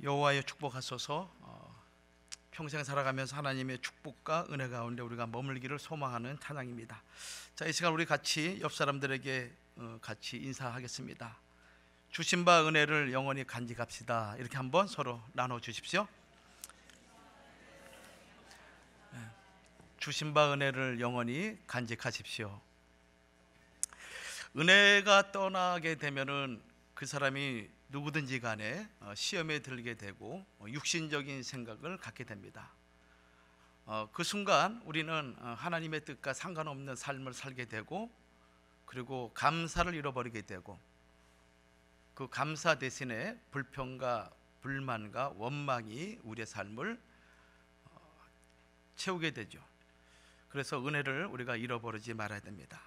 여호와의 축복하소서. 평생 살아가면서 하나님의 축복과 은혜 가운데 우리가 머물기를 소망하는 찬양입니다. 자, 이 시간 우리 같이 옆 사람들에게 같이 인사하겠습니다. 주신 바 은혜를 영원히 간직합시다. 이렇게 한번 서로 나눠 주십시오. 주신 바 은혜를 영원히 간직하십시오. 은혜가 떠나게 되면은 그 사람이 누구든지 간에 시험에 들게 되고 육신적인 생각을 갖게 됩니다. 그 순간 우리는 하나님의 뜻과 상관없는 삶을 살게 되고, 그리고 감사를 잃어버리게 되고, 그 감사 대신에 불평과 불만과 원망이 우리의 삶을 채우게 되죠. 그래서 은혜를 우리가 잃어버리지 말아야 됩니다.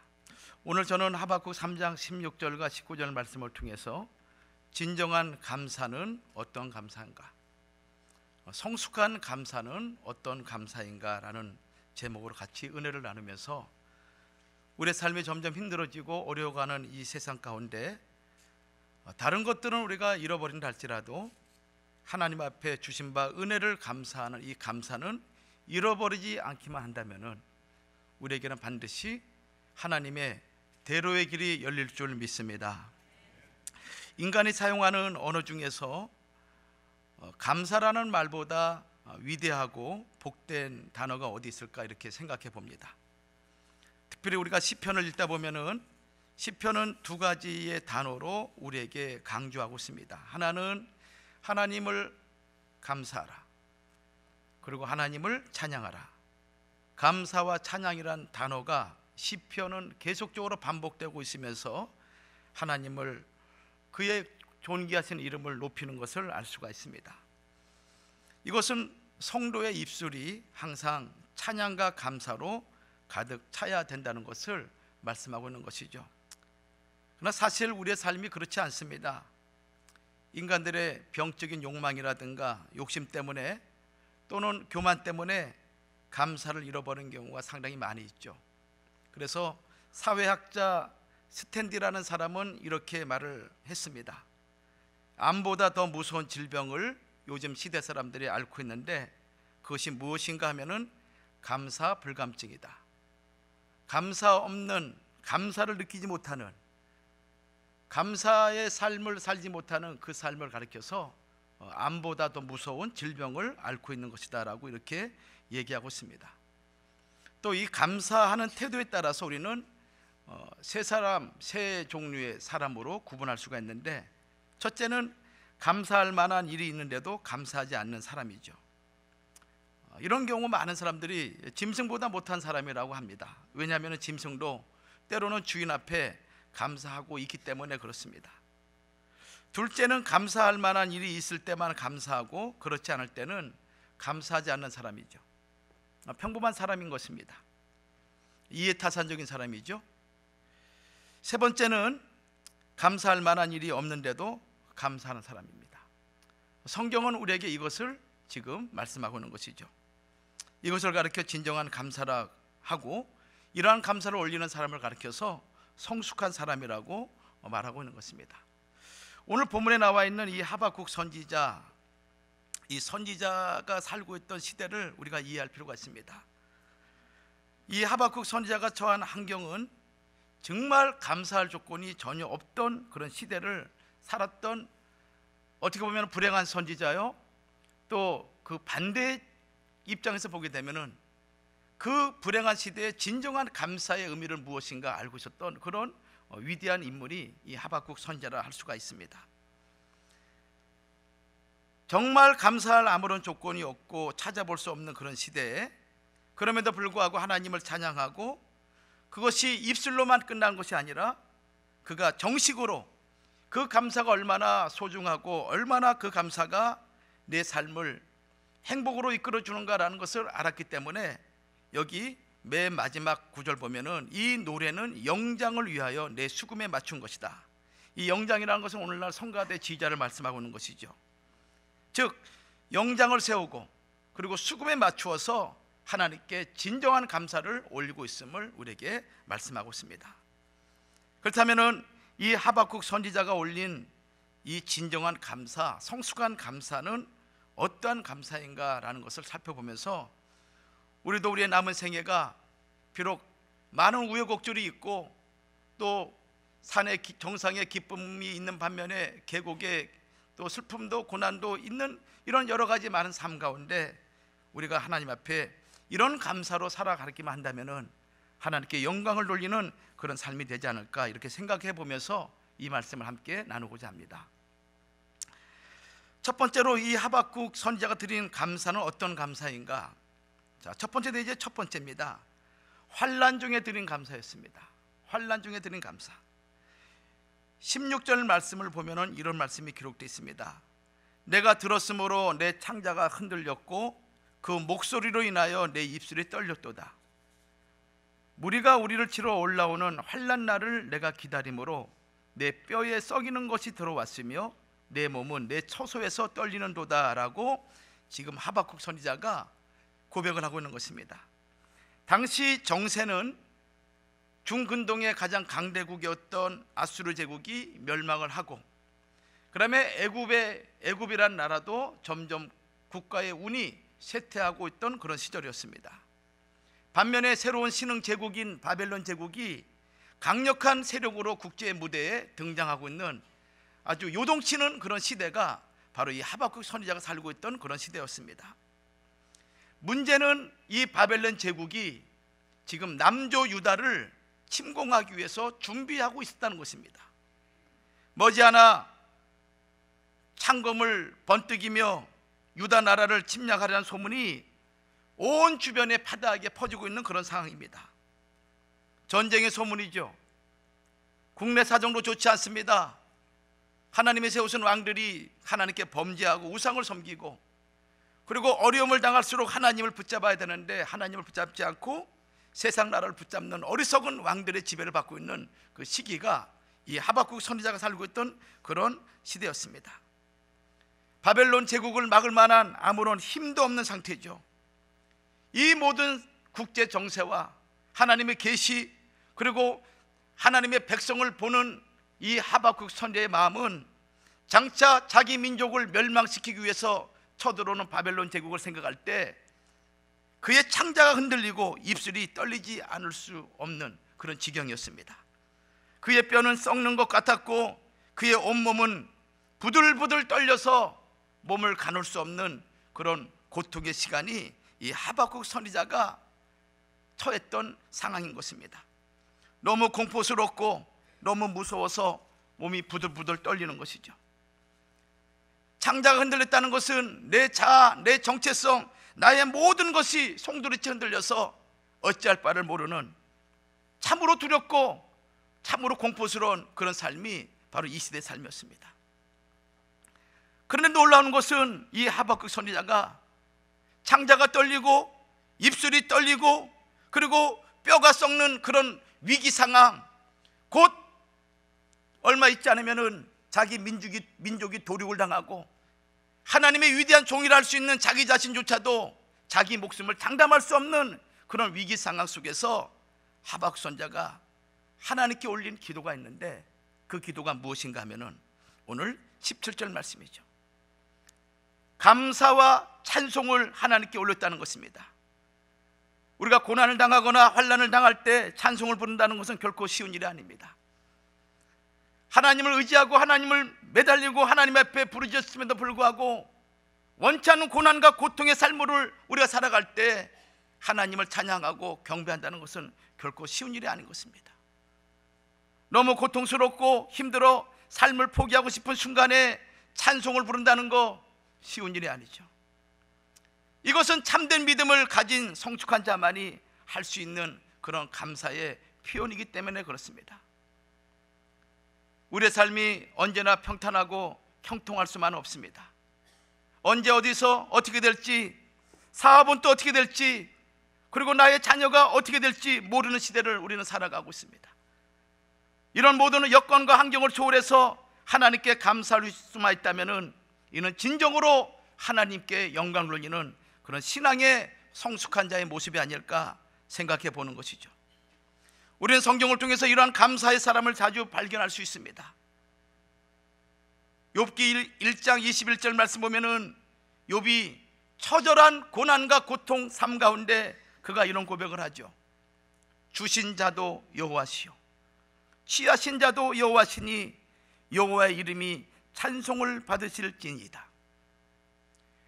오늘 저는 하박국 3장 16절과 19절 말씀을 통해서 진정한 감사는 어떤 감사인가, 성숙한 감사는 어떤 감사인가 라는 제목으로 같이 은혜를 나누면서 우리의 삶이 점점 힘들어지고 어려워가는 이 세상 가운데 다른 것들은 우리가 잃어버린다 할지라도 하나님 앞에 주신 바 은혜를 감사하는 이 감사는 잃어버리지 않기만 한다면은 우리에게는 반드시 하나님의 대로의 길이 열릴 줄 믿습니다. 인간이 사용하는 언어 중에서 감사라는 말보다 위대하고 복된 단어가 어디 있을까 이렇게 생각해 봅니다. 특별히 우리가 시편을 읽다 보면은 시편은 두 가지의 단어로 우리에게 강조하고 있습니다. 하나는 하나님을 감사하라, 그리고 하나님을 찬양하라. 감사와 찬양이란 단어가 시편은 계속적으로 반복되고 있으면서 하나님을, 그의 존귀하신 이름을 높이는 것을 알 수가 있습니다. 이것은 성도의 입술이 항상 찬양과 감사로 가득 차야 된다는 것을 말씀하고 있는 것이죠. 그러나 사실 우리의 삶이 그렇지 않습니다. 인간들의 병적인 욕망이라든가 욕심 때문에 또는 교만 때문에 감사를 잃어버리는 경우가 상당히 많이 있죠. 그래서 사회학자 스탠디라는 사람은 이렇게 말을 했습니다. 암보다 더 무서운 질병을 요즘 시대 사람들이 앓고 있는데 그것이 무엇인가 하면은 감사 불감증이다. 감사 없는, 감사를 느끼지 못하는, 감사의 삶을 살지 못하는 그 삶을 가리켜서 암보다 더 무서운 질병을 앓고 있는 것이다 라고 이렇게 얘기하고 있습니다. 또 이 감사하는 태도에 따라서 우리는 세 종류의 사람으로 구분할 수가 있는데, 첫째는 감사할 만한 일이 있는데도 감사하지 않는 사람이죠. 이런 경우 많은 사람들이 짐승보다 못한 사람이라고 합니다. 왜냐하면 짐승도 때로는 주인 앞에 감사하고 있기 때문에 그렇습니다. 둘째는 감사할 만한 일이 있을 때만 감사하고 그렇지 않을 때는 감사하지 않는 사람이죠. 평범한 사람인 것입니다. 이해타산적인 사람이죠. 세 번째는 감사할 만한 일이 없는데도 감사하는 사람입니다. 성경은 우리에게 이것을 지금 말씀하고 있는 것이죠. 이것을 가리켜 진정한 감사라 하고, 이러한 감사를 올리는 사람을 가리켜서 성숙한 사람이라고 말하고 있는 것입니다. 오늘 본문에 나와 있는 이 하박국 선지자, 이 선지자가 살고 있던 시대를 우리가 이해할 필요가 있습니다. 이 하박국 선지자가 처한 환경은 정말 감사할 조건이 전혀 없던 그런 시대를 살았던, 어떻게 보면 불행한 선지자요, 또 그 반대 입장에서 보게 되면은 그 불행한 시대의 진정한 감사의 의미를 무엇인가 알고 있었던 그런 위대한 인물이 이 하박국 선지자라 할 수가 있습니다. 정말 감사할 아무런 조건이 없고 찾아볼 수 없는 그런 시대에, 그럼에도 불구하고 하나님을 찬양하고, 그것이 입술로만 끝난 것이 아니라 그가 정식으로 그 감사가 얼마나 소중하고 얼마나 그 감사가 내 삶을 행복으로 이끌어 주는가라는 것을 알았기 때문에 여기 맨 마지막 구절 보면은 이 노래는 영장을 위하여 내 수금에 맞춘 것이다. 이 영장이라는 것은 오늘날 성가대 지휘자를 말씀하고 있는 것이죠. 즉 영장을 세우고 그리고 수금에 맞추어서 하나님께 진정한 감사를 올리고 있음을 우리에게 말씀하고 있습니다. 그렇다면은 이 하박국 선지자가 올린 이 진정한 감사, 성숙한 감사는 어떠한 감사인가라는 것을 살펴보면서 우리도 우리의 남은 생애가 비록 많은 우여곡절이 있고 또 산의 정상의 기쁨이 있는 반면에 계곡에 또 슬픔도 고난도 있는 이런 여러 가지 많은 삶 가운데 우리가 하나님 앞에 이런 감사로 살아가기만 한다면은 하나님께 영광을 돌리는 그런 삶이 되지 않을까, 이렇게 생각해 보면서 이 말씀을 함께 나누고자 합니다. 첫 번째로 이 하박국 선지자가 드린 감사는 어떤 감사인가? 자, 첫 번째 이제 첫 번째입니다. 환난 중에 드린 감사였습니다. 환난 중에 드린 감사. 16절 말씀을 보면은 이런 말씀이 기록되어 있습니다. 내가 들었으므로 내 창자가 흔들렸고 그 목소리로 인하여 내 입술이 떨렸도다. 무리가 우리를 치러 올라오는 환난 날을 내가 기다림으로 내 뼈에 썩이는 것이 들어왔으며 내 몸은 내 처소에서 떨리는 도다라고 지금 하박국 선지자가 고백을 하고 있는 것입니다. 당시 정세는 중근동의 가장 강대국이었던 아수르 제국이 멸망을 하고, 그다음에 애굽이란 나라도 점점 국가의 운이 쇠퇴하고 있던 그런 시절이었습니다. 반면에 새로운 신흥 제국인 바벨론 제국이 강력한 세력으로 국제 무대에 등장하고 있는 아주 요동치는 그런 시대가 바로 이 하박국 선지자가 살고 있던 그런 시대였습니다. 문제는 이 바벨론 제국이 지금 남조 유다를 침공하기 위해서 준비하고 있었다는 것입니다. 머지않아 창검을 번뜩이며 유다 나라를 침략하려는 소문이 온 주변에 파다하게 퍼지고 있는 그런 상황입니다. 전쟁의 소문이죠. 국내 사정도 좋지 않습니다. 하나님의 세우신 왕들이 하나님께 범죄하고 우상을 섬기고, 그리고 어려움을 당할수록 하나님을 붙잡아야 되는데 하나님을 붙잡지 않고 세상 나라를 붙잡는 어리석은 왕들의 지배를 받고 있는 그 시기가 이 하박국 선지자가 살고 있던 그런 시대였습니다. 바벨론 제국을 막을 만한 아무런 힘도 없는 상태죠. 이 모든 국제 정세와 하나님의 계시, 그리고 하나님의 백성을 보는 이 하박국 선지자의 마음은 장차 자기 민족을 멸망시키기 위해서 쳐들어오는 바벨론 제국을 생각할 때 그의 창자가 흔들리고 입술이 떨리지 않을 수 없는 그런 지경이었습니다. 그의 뼈는 썩는 것 같았고 그의 온몸은 부들부들 떨려서 몸을 가눌 수 없는 그런 고통의 시간이 이 하박국 선지자가 처했던 상황인 것입니다. 너무 공포스럽고 너무 무서워서 몸이 부들부들 떨리는 것이죠. 창자가 흔들렸다는 것은 내 자아, 내 정체성, 나의 모든 것이 송두리째 흔들려서 어찌할 바를 모르는 참으로 두렵고 참으로 공포스러운 그런 삶이 바로 이 시대의 삶이었습니다. 그런데 놀라운 것은 이 하박국 선지자가 창자가 떨리고 입술이 떨리고 그리고 뼈가 썩는 그런 위기 상황, 곧 얼마 있지 않으면은 자기 민족이 도륙을 당하고 하나님의 위대한 종이라 할 수 있는 자기 자신조차도 자기 목숨을 장담할 수 없는 그런 위기 상황 속에서 하박국 선지자가 하나님께 올린 기도가 있는데, 그 기도가 무엇인가 하면은 오늘 17절 말씀이죠. 감사와 찬송을 하나님께 올렸다는 것입니다. 우리가 고난을 당하거나 환난을 당할 때 찬송을 부른다는 것은 결코 쉬운 일이 아닙니다. 하나님을 의지하고 하나님을 매달리고 하나님 앞에 부르짖었음에도 불구하고 원치 않는 고난과 고통의 삶을 우리가 살아갈 때 하나님을 찬양하고 경배한다는 것은 결코 쉬운 일이 아닌 것입니다. 너무 고통스럽고 힘들어 삶을 포기하고 싶은 순간에 찬송을 부른다는 거 쉬운 일이 아니죠. 이것은 참된 믿음을 가진 성숙한 자만이 할 수 있는 그런 감사의 표현이기 때문에 그렇습니다. 우리의 삶이 언제나 평탄하고 형통할 수만은 없습니다. 언제 어디서 어떻게 될지, 사업은 또 어떻게 될지, 그리고 나의 자녀가 어떻게 될지 모르는 시대를 우리는 살아가고 있습니다. 이런 모든 여건과 환경을 초월해서 하나님께 감사할 수만 있다면 이는 진정으로 하나님께 영광을 돌리는 그런 신앙의 성숙한 자의 모습이 아닐까 생각해 보는 것이죠. 우리는 성경을 통해서 이러한 감사의 사람을 자주 발견할 수 있습니다. 욥기 1장 21절 말씀 보면은 욥이 처절한 고난과 고통 삶 가운데 그가 이런 고백을 하죠. 주신 자도 여호와시요 취하신 자도 여호와시니 여호와의 이름이 찬송을 받으실지니이다.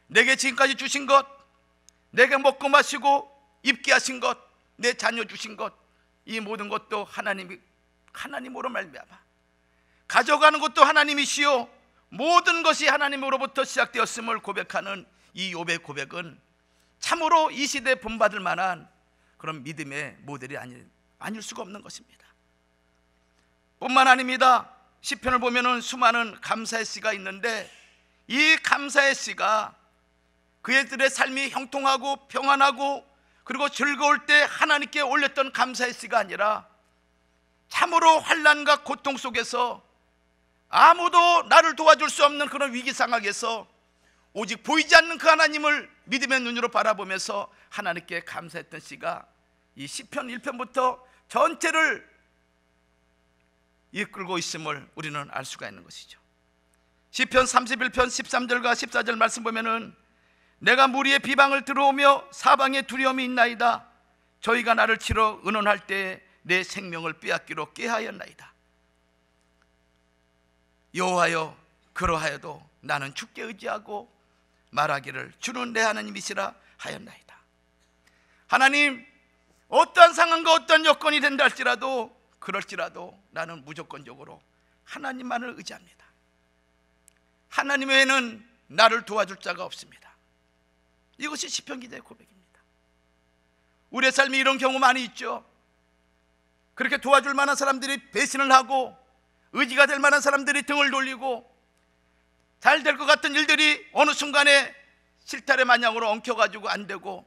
내게 지금까지 주신 것, 내게 먹고 마시고 입게 하신 것, 내 자녀 주신 것, 이 모든 것도 하나님으로 말미암아 가져가는 것도 하나님이시요 모든 것이 하나님으로부터 시작되었음을 고백하는 이 욥의 고백은 참으로 이 시대에 본받을 만한 그런 믿음의 모델이 아닐 수가 없는 것입니다. 뿐만 아닙니다. 시편을 보면은 수많은 감사의 시가 있는데 이 감사의 시가 그들의 삶이 형통하고 평안하고 그리고 즐거울 때 하나님께 올렸던 감사의 시가 아니라 참으로 환난과 고통 속에서 아무도 나를 도와줄 수 없는 그런 위기 상황에서 오직 보이지 않는 그 하나님을 믿음의 눈으로 바라보면서 하나님께 감사했던 시가 이 시편 1편부터 전체를 이끌고 있음을 우리는 알 수가 있는 것이죠. 시편 31편 13절과 14절 말씀 보면은 내가 무리의 비방을 들어오며 사방에 두려움이 있나이다. 저희가 나를 치러 의논할 때에 내 생명을 빼앗기로 꾀하였나이다. 여호와여 그러하여도 나는 주께 의지하고 말하기를 주는 내 하나님이시라 하였나이다. 하나님, 어떠한 상황과 어떤 여건이 된다 할지라도 그럴지라도 나는 무조건적으로 하나님만을 의지합니다. 하나님 외에는 나를 도와줄 자가 없습니다. 이것이 시편 기자의 고백입니다. 우리의 삶에 이런 경우 많이 있죠. 그렇게 도와줄 만한 사람들이 배신을 하고 의지가 될 만한 사람들이 등을 돌리고 잘 될 것 같은 일들이 어느 순간에 실타래 마냥으로 엉켜가지고 안 되고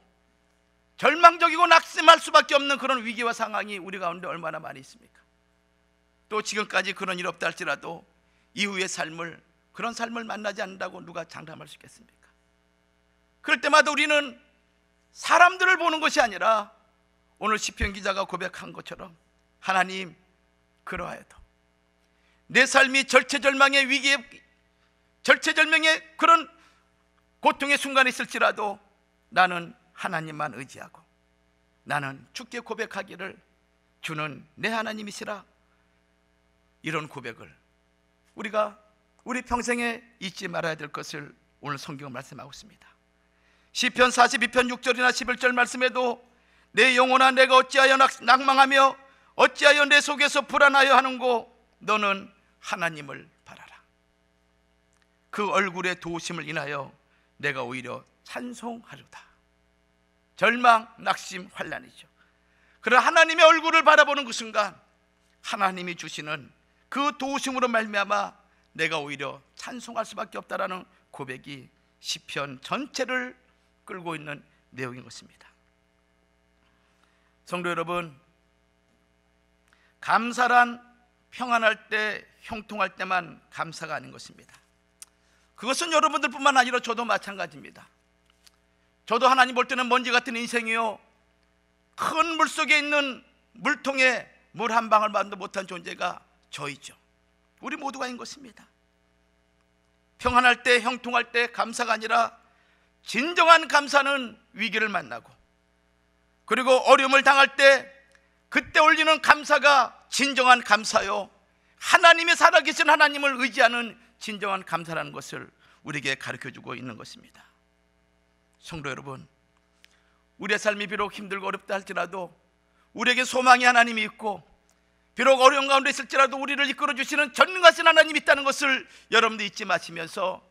절망적이고 낙심할 수밖에 없는 그런 위기와 상황이 우리 가운데 얼마나 많이 있습니까? 또 지금까지 그런 일 없다 할지라도 이후의 삶을, 그런 삶을 만나지 않는다고 누가 장담할 수 있겠습니까? 그럴 때마다 우리는 사람들을 보는 것이 아니라 오늘 시편 기자가 고백한 것처럼 하나님, 그러하여도 내 삶이 절체절명의 위기에, 절체절명의 그런 고통의 순간이 있을지라도 나는 하나님만 의지하고 나는 주께 고백하기를 주는 내 하나님이시라. 이런 고백을 우리가 우리 평생에 잊지 말아야 될 것을 오늘 성경은 말씀하고 있습니다. 시편 42편 6절이나 11절 말씀에도 내 영혼아 내가 어찌하여 낭망하며 어찌하여 내 속에서 불안하여 하는고 너는 하나님을 바라라. 그 얼굴의 도우심을 인하여 내가 오히려 찬송하리로다. 절망, 낙심, 환난이죠. 그러나 하나님의 얼굴을 바라보는 그 순간 하나님이 주시는 그 도우심으로 말미암아 내가 오히려 찬송할 수밖에 없다라는 고백이 시편 전체를 끌고 있는 내용인 것입니다. 성도 여러분, 감사란 평안할 때, 형통할 때만 감사가 아닌 것입니다. 그것은 여러분들뿐만 아니라 저도 마찬가지입니다. 저도 하나님 볼 때는 먼지 같은 인생이요, 큰 물속에 있는 물통에 물 한 방울 만도 못한 존재가 저이죠. 우리 모두가 인 것입니다. 평안할 때, 형통할 때 감사가 아니라 진정한 감사는 위기를 만나고, 그리고 어려움을 당할 때 그때 올리는 감사가 진정한 감사요, 하나님이 살아계신 하나님을 의지하는 진정한 감사라는 것을 우리에게 가르쳐주고 있는 것입니다. 성도 여러분, 우리의 삶이 비록 힘들고 어렵다 할지라도 우리에게 소망의 하나님이 있고, 비록 어려운 가운데 있을지라도 우리를 이끌어주시는 전능하신 하나님이 있다는 것을 여러분도 잊지 마시면서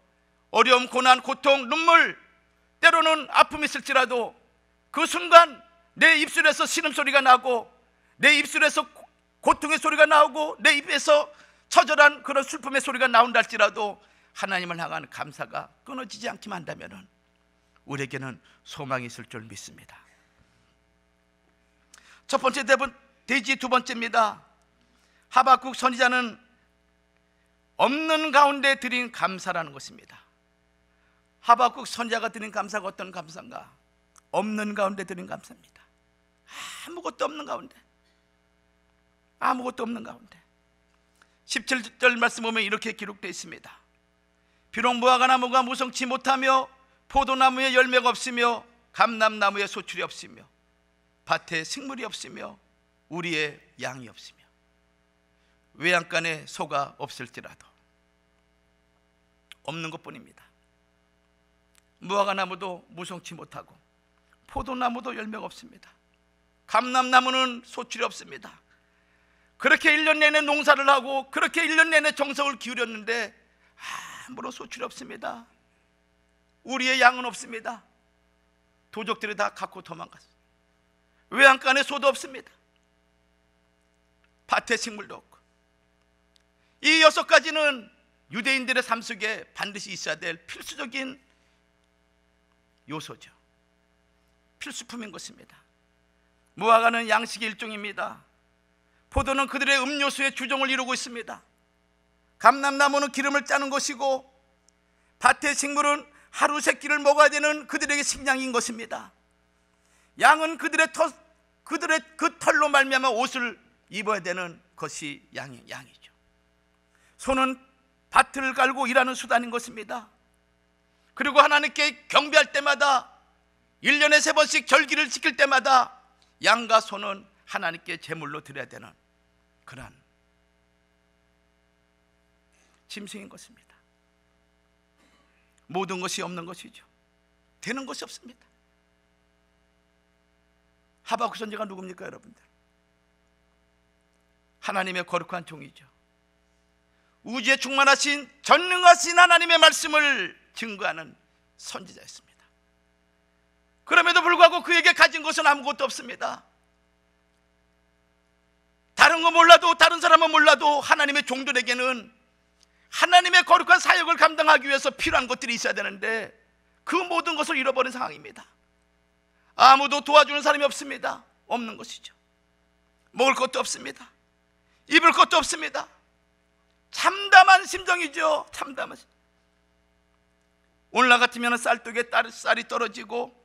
어려움, 고난, 고통, 눈물, 때로는 아픔이 있을지라도 그 순간 내 입술에서 신음소리가 나고 내 입술에서 고통의 소리가 나오고 내 입에서 처절한 그런 슬픔의 소리가 나온다 할지라도 하나님을 향한 감사가 끊어지지 않기만 한다면 우리에게는 소망이 있을 줄 믿습니다. 첫 번째 대지, 두 번째입니다. 하박국 선지자는 없는 가운데 드린 감사라는 것입니다. 하박국 선지자가 드린 감사가 어떤 감사인가? 없는 가운데 드린 감사입니다. 아무것도 없는 가운데, 아무것도 없는 가운데. 17절 말씀 보면 이렇게 기록되어 있습니다. 비록 무화과나무가 무성치 못하며 포도나무에 열매가 없으며 감람나무에 소출이 없으며 밭에 식물이 없으며 우리의 양이 없으며 외양간에 소가 없을지라도 없는 것뿐입니다. 무화과나무도 무성치 못하고 포도나무도 열매가 없습니다. 감람나무는 소출이 없습니다. 그렇게 1년 내내 농사를 하고 그렇게 1년 내내 정성을 기울였는데 아무런 소출이 없습니다. 우리의 양은 없습니다. 도적들이 다 갖고 도망갔어요. 외양간에 소도 없습니다. 밭에 식물도 없고. 이 6가지는 유대인들의 삶 속에 반드시 있어야 될 필수적인 요소죠. 필수품인 것입니다. 무화과는 양식의 일종입니다. 포도는 그들의 음료수의 주종을 이루고 있습니다. 감람나무는 기름을 짜는 것이고 밭의 식물은 하루 3끼를 먹어야 되는 그들에게 식량인 것입니다. 양은 그들의 그 털로 말미암아 옷을 입어야 되는 것이 양이죠. 소는 밭을 갈고 일하는 수단인 것입니다. 그리고 하나님께 경배할 때마다 1년에 3번씩 절기를 지킬 때마다 양과 소는 하나님께 제물로 드려야 되는 그런 짐승인 것입니다. 모든 것이 없는 것이죠. 되는 것이 없습니다. 하박국 선지자가 누굽니까, 여러분들? 하나님의 거룩한 종이죠. 우주에 충만하신 전능하신 하나님의 말씀을 증거하는 선지자였습니다. 그럼에도 불구하고 그에게 가진 것은 아무것도 없습니다. 다른 거 몰라도, 다른 사람은 몰라도 하나님의 종들에게는 하나님의 거룩한 사역을 감당하기 위해서 필요한 것들이 있어야 되는데 그 모든 것을 잃어버린 상황입니다. 아무도 도와주는 사람이 없습니다. 없는 것이죠. 먹을 것도 없습니다. 입을 것도 없습니다. 참담한 심정이죠. 참담한 심정. 오늘날 같으면 쌀떡에 쌀이 떨어지고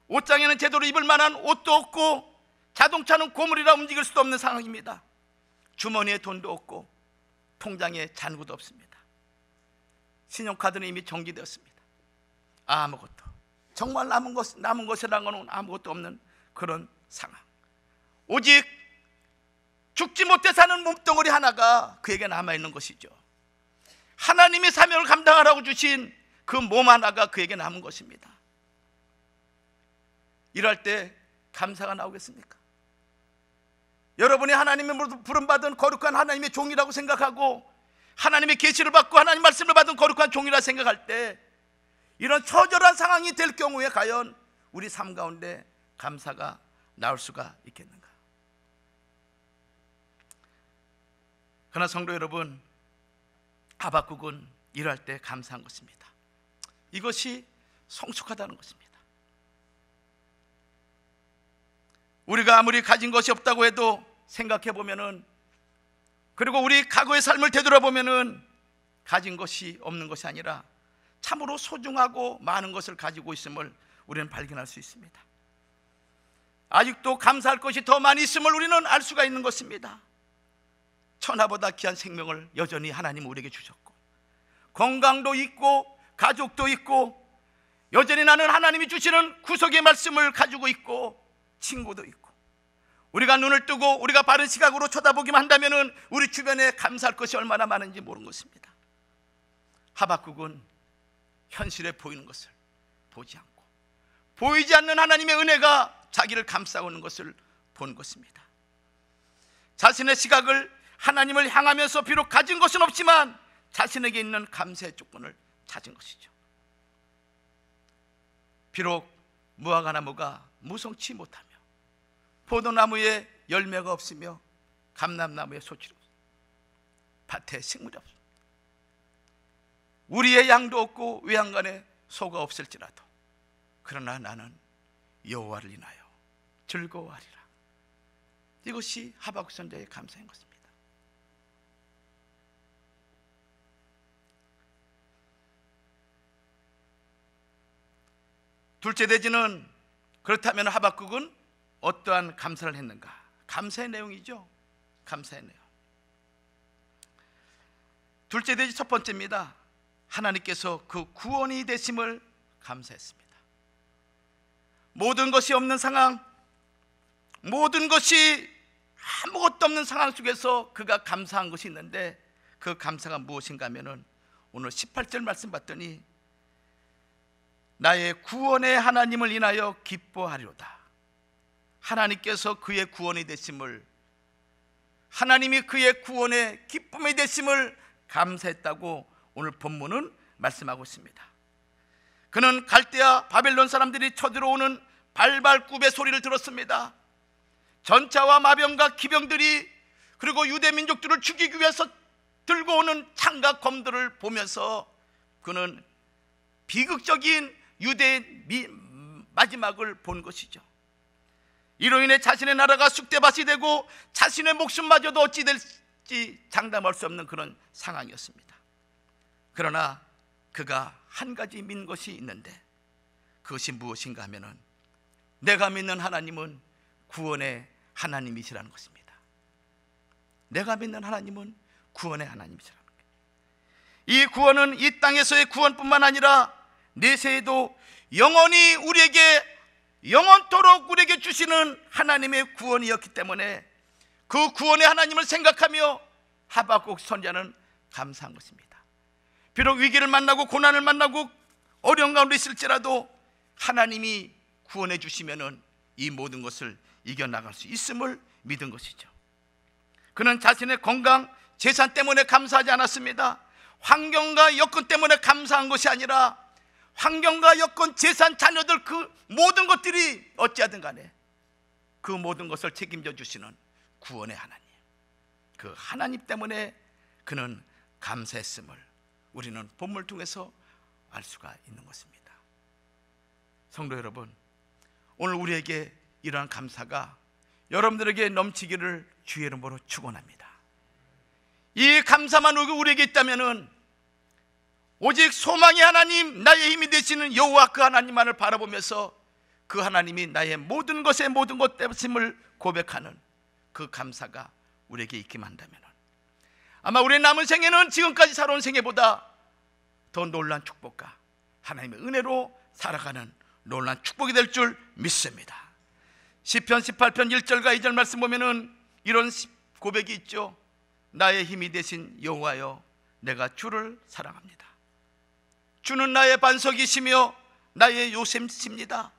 옷장에는 제대로 입을 만한 옷도 없고 자동차는 고물이라 움직일 수도 없는 상황입니다. 주머니에 돈도 없고 통장에 잔고도 없습니다. 신용카드는 이미 정지되었습니다. 아무것도, 정말 남은 것이라는 것은 아무것도 없는 그런 상황. 오직 죽지 못해 사는 몸뚱어리 하나가 그에게 남아있는 것이죠. 하나님의 사명을 감당하라고 주신 그 몸 하나가 그에게 남은 것입니다. 이럴 때 감사가 나오겠습니까? 여러분이 하나님의 부름받은 거룩한 하나님의 종이라고 생각하고 하나님의 계시를 받고 하나님 말씀을 받은 거룩한 종이라 생각할 때 이런 처절한 상황이 될 경우에 과연 우리 삶 가운데 감사가 나올 수가 있겠는가? 그러나 성도 여러분, 하박국은 이럴 때 감사한 것입니다. 이것이 성숙하다는 것입니다. 우리가 아무리 가진 것이 없다고 해도 생각해 보면은, 그리고 우리 과거의 삶을 되돌아보면은 가진 것이 없는 것이 아니라 참으로 소중하고 많은 것을 가지고 있음을 우리는 발견할 수 있습니다. 아직도 감사할 것이 더 많이 있음을 우리는 알 수가 있는 것입니다. 천하보다 귀한 생명을 여전히 하나님은 우리에게 주셨고, 건강도 있고 가족도 있고, 여전히 나는 하나님이 주시는 구속의 말씀을 가지고 있고 친구도 있고, 우리가 눈을 뜨고 우리가 바른 시각으로 쳐다보기만 한다면 우리 주변에 감사할 것이 얼마나 많은지 모르는 것입니다. 하박국은 현실에 보이는 것을 보지 않고 보이지 않는 하나님의 은혜가 자기를 감싸고 있는 것을 본 것입니다. 자신의 시각을 하나님을 향하면서 비록 가진 것은 없지만 자신에게 있는 감사의 조건을 찾은 것이죠. 비록 무화과나무가 무성치 못하며 포도나무에 열매가 없으며 감람나무에 소출이 없으며 밭에 식물이 없으며 우리의 양도 없고 외양간에 소가 없을지라도 그러나 나는 여호와를 인하여 즐거워하리라. 이것이 하박국 선지자의 감사인 것입니다. 둘째 대지는, 그렇다면 하박국은 어떠한 감사를 했는가? 감사의 내용이죠. 감사의 내용. 둘째 대지 첫 번째입니다. 하나님께서 그 구원이 되심을 감사했습니다. 모든 것이 없는 상황, 모든 것이 아무것도 없는 상황 속에서 그가 감사한 것이 있는데, 그 감사가 무엇인가 하면은 오늘 18절 말씀 봤더니 나의 구원의 하나님을 인하여 기뻐하리로다. 하나님께서 그의 구원이 되심을, 하나님이 그의 구원의 기쁨이 되심을 감사했다고 오늘 본문은 말씀하고 있습니다. 그는 갈대아 바벨론 사람들이 쳐들어오는 발발굽의 소리를 들었습니다. 전차와 마병과 기병들이, 그리고 유대 민족들을 죽이기 위해서 들고 오는 창과 검들을 보면서 그는 비극적인 유대의 마지막을 본 것이죠. 이로 인해 자신의 나라가 쑥대밭이 되고 자신의 목숨마저도 어찌 될지 장담할 수 없는 그런 상황이었습니다. 그러나 그가 한 가지 믿는 것이 있는데, 그것이 무엇인가 하면은 내가 믿는 하나님은 구원의 하나님이시라는 것입니다. 내가 믿는 하나님은 구원의 하나님이시라는 거예요. 이 구원은 이 땅에서의 구원뿐만 아니라 내세에도 영원히 우리에게, 영원토록 우리에게 주시는 하나님의 구원이었기 때문에 그 구원의 하나님을 생각하며 하박국 선지자는 감사한 것입니다. 비록 위기를 만나고 고난을 만나고 어려운 가운데 있을지라도 하나님이 구원해 주시면은 이 모든 것을 이겨나갈 수 있음을 믿은 것이죠. 그는 자신의 건강, 재산 때문에 감사하지 않았습니다. 환경과 여건 때문에 감사한 것이 아니라 환경과 여건, 재산, 자녀들, 그 모든 것들이 어찌하든 간에 그 모든 것을 책임져 주시는 구원의 하나님, 그 하나님 때문에 그는 감사했음을 우리는 본문을 통해서 알 수가 있는 것입니다. 성도 여러분, 오늘 우리에게 이러한 감사가 여러분들에게 넘치기를 주의 이름으로 축원합니다. 이 감사만 우리에게 있다면은 오직 소망의 하나님, 나의 힘이 되시는 여호와 그 하나님만을 바라보면서 그 하나님이 나의 모든 것의 모든 것 되심을 고백하는 그 감사가 우리에게 있기만 한다면 아마 우리의 남은 생애는 지금까지 살아온 생애보다 더 놀라운 축복과 하나님의 은혜로 살아가는 놀라운 축복이 될 줄 믿습니다. 시편 18편 1절과 2절 말씀 보면은 이런 고백이 있죠. 나의 힘이 되신 여호와여, 내가 주를 사랑합니다. 주는 나의 반석이시며 나의 요새십니다.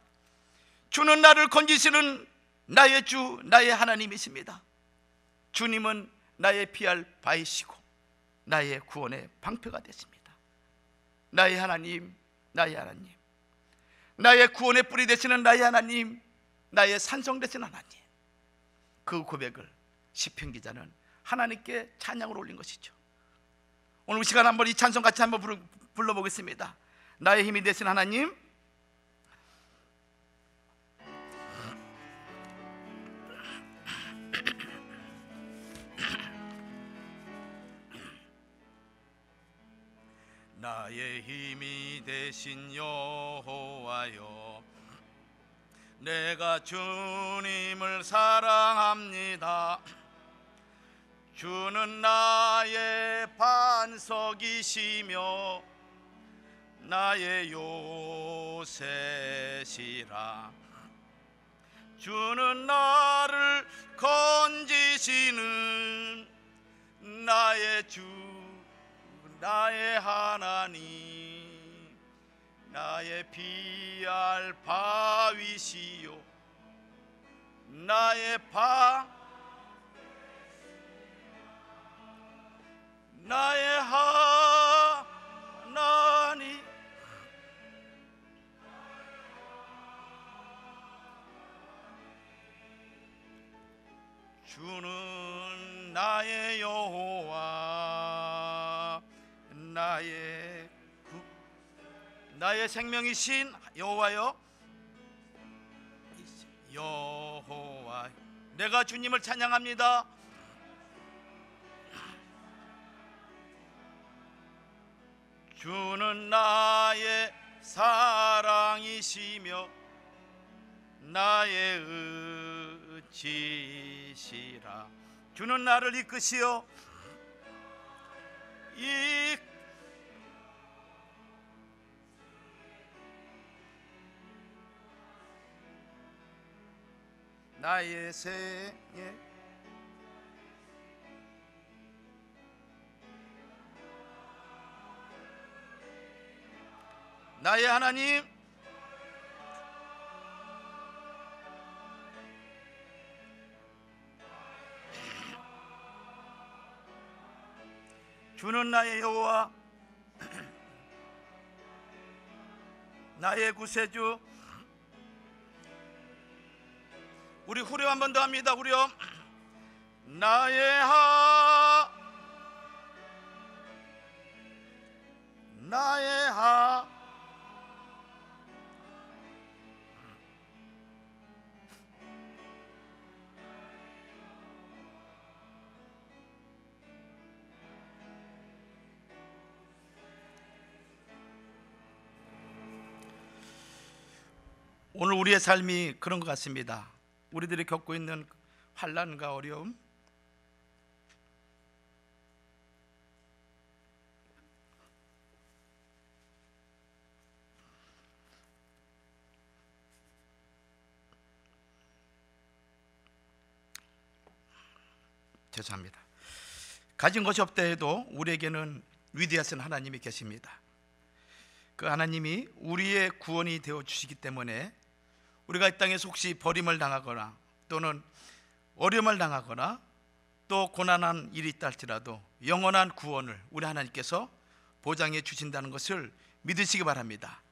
주는 나를 건지시는 나의 주, 나의 하나님이십니다. 주님은 나의 피할 바이시고 나의 구원의 방패가 되십니다. 나의 하나님, 나의 하나님, 나의 구원의 뿌리 되시는 나의 하나님, 나의 산성 되시는 하나님. 그 고백을 시편 기자는 하나님께 찬양을 올린 것이죠. 오늘 시간 한번 이 찬송 같이 한번 불러보겠습니다. 나의 힘이 되신 하나님, 나의 힘이 되신 여호와여, 내가 주님을 사랑합니다. 주는 나의 반석이시며 나의 요새시라. 주는 나를 건지시는 나의 주, 나의 하나님, 나의 피할 바위시요 나의 나의 하나님. 주는 나의 여호와, 나의 생명이신 여호와여, 여호와, 내가 주님을 찬양합니다. 주는 나의 사랑이시며 나의 의지시라. 주는 나를 이끄시어 나의 생애 나의 하나님 주는 나의 여호와 나의 구세주. 우리 후렴 한 번 더 합니다. 후렴. 나의 오늘 우리의 삶이 그런 것 같습니다. 우리들이 겪고 있는 환난과 어려움, 죄송합니다. 가진 것이 없다 해도 우리에게는 위대하신 하나님이 계십니다. 그 하나님이 우리의 구원이 되어 주시기 때문에 우리가 이 땅에서 혹시 버림을 당하거나 또는 어려움을 당하거나 또 고난한 일이 있다 할지라도 영원한 구원을 우리 하나님께서 보장해 주신다는 것을 믿으시기 바랍니다.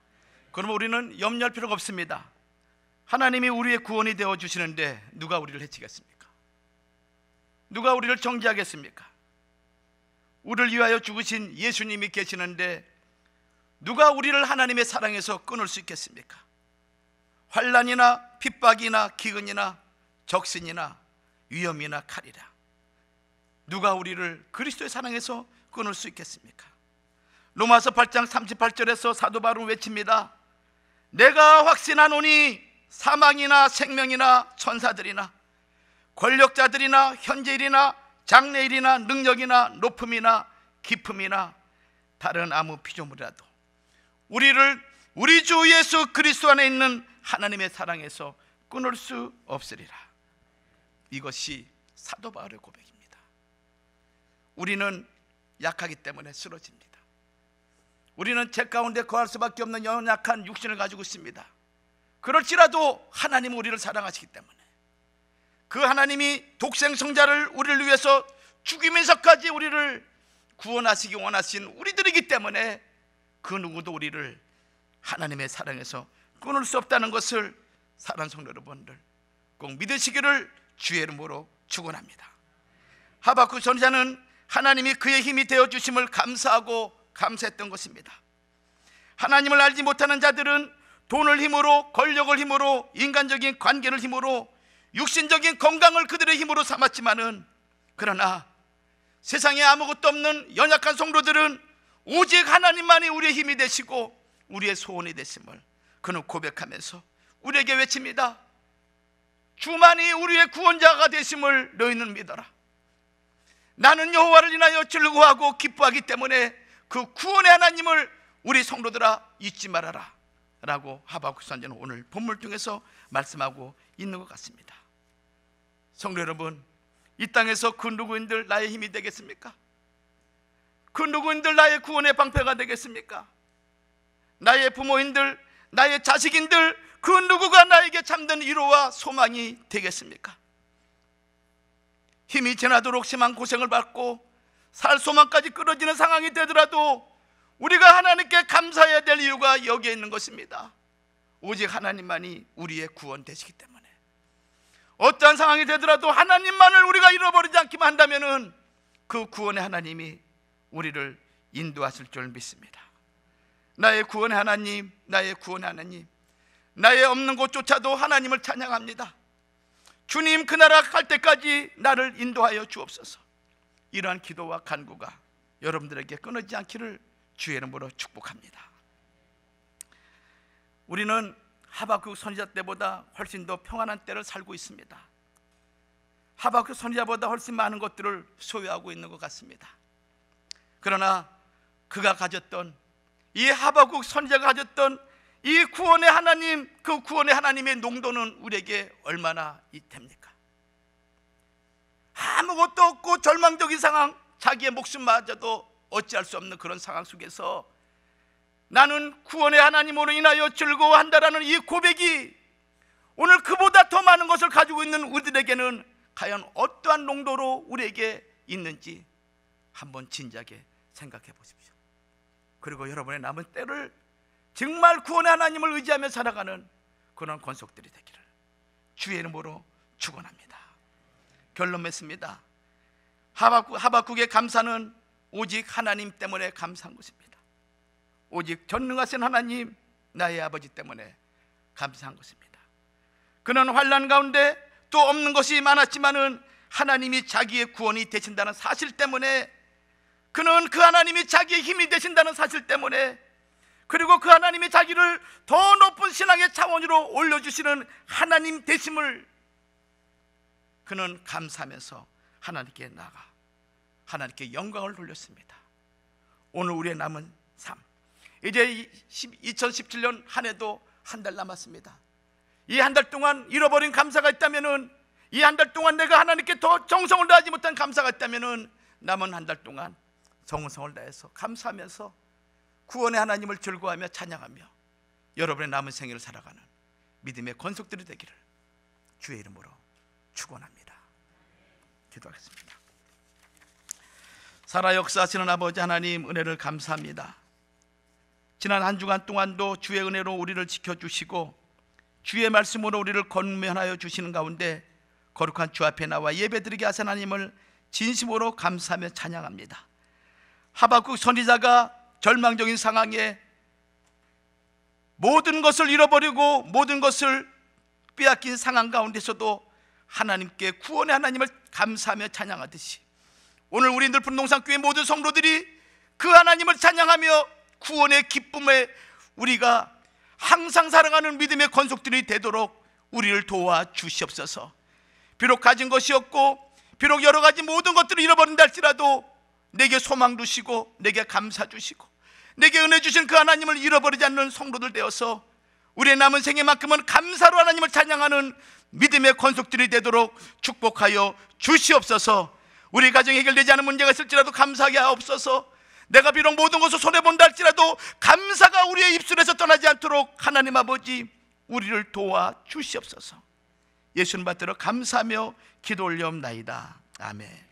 그러면 우리는 염려할 필요가 없습니다. 하나님이 우리의 구원이 되어 주시는데 누가 우리를 해치겠습니까? 누가 우리를 정죄하겠습니까? 우리를 위하여 죽으신 예수님이 계시는데 누가 우리를 하나님의 사랑에서 끊을 수 있겠습니까? 환난이나 핍박이나 기근이나 적신이나 위험이나 칼이라 누가 우리를 그리스도의 사랑에서 끊을 수 있겠습니까? 로마서 8장 38절에서 사도 바울은 외칩니다. 내가 확신하노니 사망이나 생명이나 천사들이나 권력자들이나 현재일이나 장래일이나 능력이나 높음이나 깊음이나 다른 아무 피조물이라도 우리를 우리 주 예수 그리스도 안에 있는 하나님의 사랑에서 끊을 수 없으리라. 이것이 사도 바울의 고백입니다. 우리는 약하기 때문에 쓰러집니다. 우리는 죄 가운데 거할 수밖에 없는 연약한 육신을 가지고 있습니다. 그럴지라도 하나님은 우리를 사랑하시기 때문에 그 하나님이 독생성자를 우리를 위해서 죽이면서까지 우리를 구원하시기 원하신 우리들이기 때문에 그 누구도 우리를 하나님의 사랑에서 끊을 수 없다는 것을 사랑하는 성도 여러분들 꼭 믿으시기를 주의 이름으로 축원합니다. 하박국 선지자는 하나님이 그의 힘이 되어 주심을 감사하고 감사했던 것입니다. 하나님을 알지 못하는 자들은 돈을 힘으로, 권력을 힘으로, 인간적인 관계를 힘으로, 육신적인 건강을 그들의 힘으로 삼았지만은 그러나 세상에 아무것도 없는 연약한 성도들은 오직 하나님만이 우리의 힘이 되시고 우리의 소원이 되심을 그는 고백하면서 우리에게 외칩니다. 주만이 우리의 구원자가 되심을 너희는 믿어라. 나는 여호와를 인하여 즐거워하고 기뻐하기 때문에 그 구원의 하나님을 우리 성도들아 잊지 말아라 라고 하박국 선지자는 오늘 본문을 통해서 말씀하고 있는 것 같습니다. 성도 여러분, 이 땅에서 그 누구인들 나의 힘이 되겠습니까? 그 누구인들 나의 구원의 방패가 되겠습니까? 나의 부모인들, 나의 자식인들 그 누구가 나에게 참된 위로와 소망이 되겠습니까? 힘이 지나도록 심한 고생을 받고 살 소망까지 끊어지는 상황이 되더라도 우리가 하나님께 감사해야 될 이유가 여기에 있는 것입니다. 오직 하나님만이 우리의 구원 되시기 때문에 어떠한 상황이 되더라도 하나님만을 우리가 잃어버리지 않기만 한다면 그 구원의 하나님이 우리를 인도하실 줄 믿습니다. 나의 구원의 하나님, 나의 구원의 하나님, 나의 없는 곳조차도 하나님을 찬양합니다. 주님 그 나라 갈 때까지 나를 인도하여 주옵소서. 이러한 기도와 간구가 여러분들에게 끊어지지 않기를 주의 이름으로 축복합니다. 우리는 하박국 선지자 때보다 훨씬 더 평안한 때를 살고 있습니다. 하박국 선지자보다 훨씬 많은 것들을 소유하고 있는 것 같습니다. 그러나 그가 가졌던 이 하박국 선지자가 가졌던 이 구원의 하나님, 그 구원의 하나님의 농도는 우리에게 얼마나 됩니까? 아무것도 없고 절망적인 상황, 자기의 목숨마저도 어찌할 수 없는 그런 상황 속에서 나는 구원의 하나님으로 인하여 즐거워한다라는 이 고백이 오늘 그보다 더 많은 것을 가지고 있는 우리들에게는 과연 어떠한 농도로 우리에게 있는지 한번 진지하게 생각해 보십시오. 그리고 여러분의 남은 때를 정말 구원의 하나님을 의지하며 살아가는 그런 권속들이 되기를 주의 이름으로 축원합니다. 결론 맺습니다. 하박국의 감사는 오직 하나님 때문에 감사한 것입니다. 오직 전능하신 하나님, 나의 아버지 때문에 감사한 것입니다. 그는 환난 가운데 또 없는 것이 많았지만은 하나님이 자기의 구원이 되신다는 사실 때문에, 그는 그 하나님이 자기의 힘이 되신다는 사실 때문에, 그리고 그 하나님이 자기를 더 높은 신앙의 차원으로 올려주시는 하나님 되심을 그는 감사하면서 하나님께 나아가 하나님께 영광을 돌렸습니다. 오늘 우리의 남은 삶, 이제 2017년 한 해도 한 달 남았습니다. 이 한 달 동안 잃어버린 감사가 있다면은, 이 한 달 동안 내가 하나님께 더 정성을 다하지 못한 감사가 있다면은, 남은 한 달 동안 정성을 다해서 감사하면서 구원의 하나님을 즐거워하며 찬양하며 여러분의 남은 생애를 살아가는 믿음의 권속들이 되기를 주의 이름으로 축원합니다. 기도하겠습니다. 살아 역사하시는 아버지 하나님, 은혜를 감사합니다. 지난 한 주간 동안도 주의 은혜로 우리를 지켜주시고 주의 말씀으로 우리를 권면하여 주시는 가운데 거룩한 주 앞에 나와 예배드리게 하신 하나님을 진심으로 감사하며 찬양합니다. 하박국 선지자가 절망적인 상황에 모든 것을 잃어버리고 모든 것을 빼앗긴 상황 가운데서도 하나님께, 구원의 하나님을 감사하며 찬양하듯이 오늘 우리 늘품 농산교회 모든 성도들이 그 하나님을 찬양하며 구원의 기쁨에 우리가 항상 살아가는 믿음의 권속들이 되도록 우리를 도와주시옵소서. 비록 가진 것이 없고 비록 여러 가지 모든 것들을 잃어버린다 할지라도 내게 소망 주시고 내게 감사 주시고 내게 은혜 주신 그 하나님을 잃어버리지 않는 성도들 되어서 우리의 남은 생애만큼은 감사로 하나님을 찬양하는 믿음의 권속들이 되도록 축복하여 주시옵소서. 우리 가정에 해결되지 않은 문제가 있을지라도 감사하게 하옵소서. 내가 비록 모든 것을 손해본다 할지라도 감사가 우리의 입술에서 떠나지 않도록 하나님 아버지 우리를 도와주시옵소서. 예수님 받들어 감사하며 기도 올려옵나이다. 아멘.